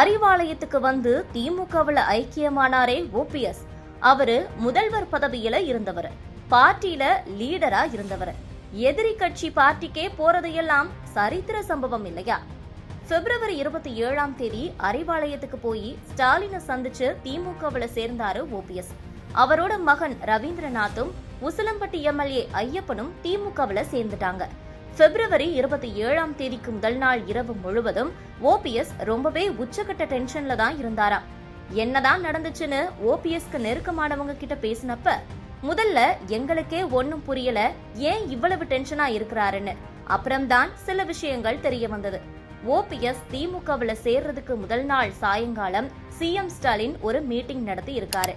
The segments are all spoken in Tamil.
அறிவாலயத்துக்கு வந்து திமுகவுல ஐக்கியமானாரே ஓபிஎஸ். அவரு முதல்வர் பதவியில இருந்தவர், பார்ட்டியில லீடரா இருந்தவர். எதிரி கட்சி பார்ட்டிக்கே போறதையெல்லாம் சரித்திர சம்பவம் இல்லையா? பிப்ரவரி 27 அறிவாலயத்துக்கு போய் ஸ்டாலினை சந்திச்சு திமுகவுல சேர்ந்தாரு ஓபிஎஸ். அவரோட மகன் ரவீந்திரநாத்தும் உசிலம்பட்டி எம்எல்ஏ ஐயப்பனும் திமுகவுல சேர்ந்துட்டாங்க. பிப்ரவரி 27 முதல் நாள் இரவு முழுவதும் ஓபிஎஸ் ரொம்பவே உச்சக்கட்ட டென்ஷன்ல தான் இருந்தாராம். என்னதான் நடந்துச்சுன்னு ஓபிஎஸ்க்கு நெருக்கமானவங்க கிட்ட பேசினப்ப, முதல்ல எங்களுக்கே ஒன்னும் புரியல, ஏன் இவ்வளவு டென்ஷனா இருக்கிறாருன்னு. அப்புறம்தான் சில விஷயங்கள் தெரிய வந்தது. ஓபிஎஸ் திமுகவுல சேர்றதுக்கு முதல் நாள் சாயங்காலம் சிஎம் ஸ்டாலின் ஒரு மீட்டிங் நடத்தி இருக்காரு.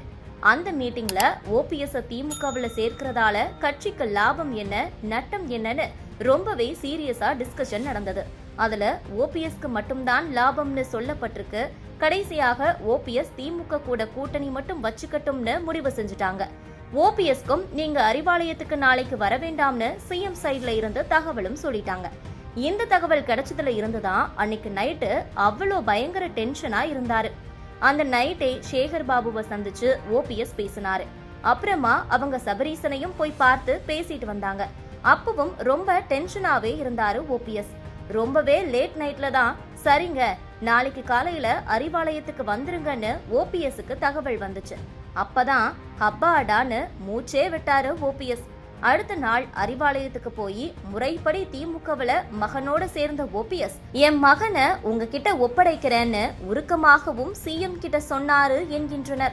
அந்த மீட்டிங்ல ஓபிஎஸ் திமுகவுல சேர்க்கிறதால கட்சிக்கு லாபம் என்ன, நட்டம் என்னன்னு ரொம்பவே சீரியஸா டிஸ்கஷன் நடந்தது. அதுல ஓபிஎஸ்க்கு மட்டும்தான் லாபம்னு சொல்லப்பட்டிருக்கு. கடைசியாக ஓபிஎஸ் திமுக கூட கூட்டணி மட்டும் வச்சுக்கட்டும்னு முடிவு செஞ்சுட்டாங்க. ஓபிஎஸ்க்கும் நீங்க அறிவாலயத்துக்கு நாளைக்கு வர வேண்டாம்னு சிஎம் சைட்ல இருந்து தகவலும் சொல்லிட்டாங்க. இந்த தகவல் கிடைச்சதுல இருந்துதான் அன்னைக்கு நைட்டு அவ்வளோ பயங்கர டென்ஷனா இருந்தாரு. அந்த நைட்டே சேகர் பாபுவை சந்திச்சு ஓபிஎஸ் பேசினாரு. அப்புறமா அவங்க சபரீசனையும் போய் பார்த்து பேசிட்டு வந்தாங்க. அப்பவும் ரொம்ப டென்ஷனாவே இருந்தாரு ஓபிஎஸ். ரொம்பவே லேட் நைட்ல தான் சரிங்க நாளைக்கு காலையில அறிவாலயத்துக்கு வந்துருங்கன்னு ஓபிஎஸ்க்கு தகவல் வந்துச்சு. அப்பதான் ஹப்பாடான்னு மூச்சே விட்டாரு ஓபிஎஸ். அடுத்த நாள் அறிவாலயத்துக்கு போய் முறைப்படி திமுகவுல மகனோட சேர்ந்த ஓபிஎஸ், என் மகனை உங்ககிட்ட ஒப்படைக்கிறேன்னு உருக்கமாகவும் சிஎம் கிட்ட சொன்னாரு என்கின்றனர்.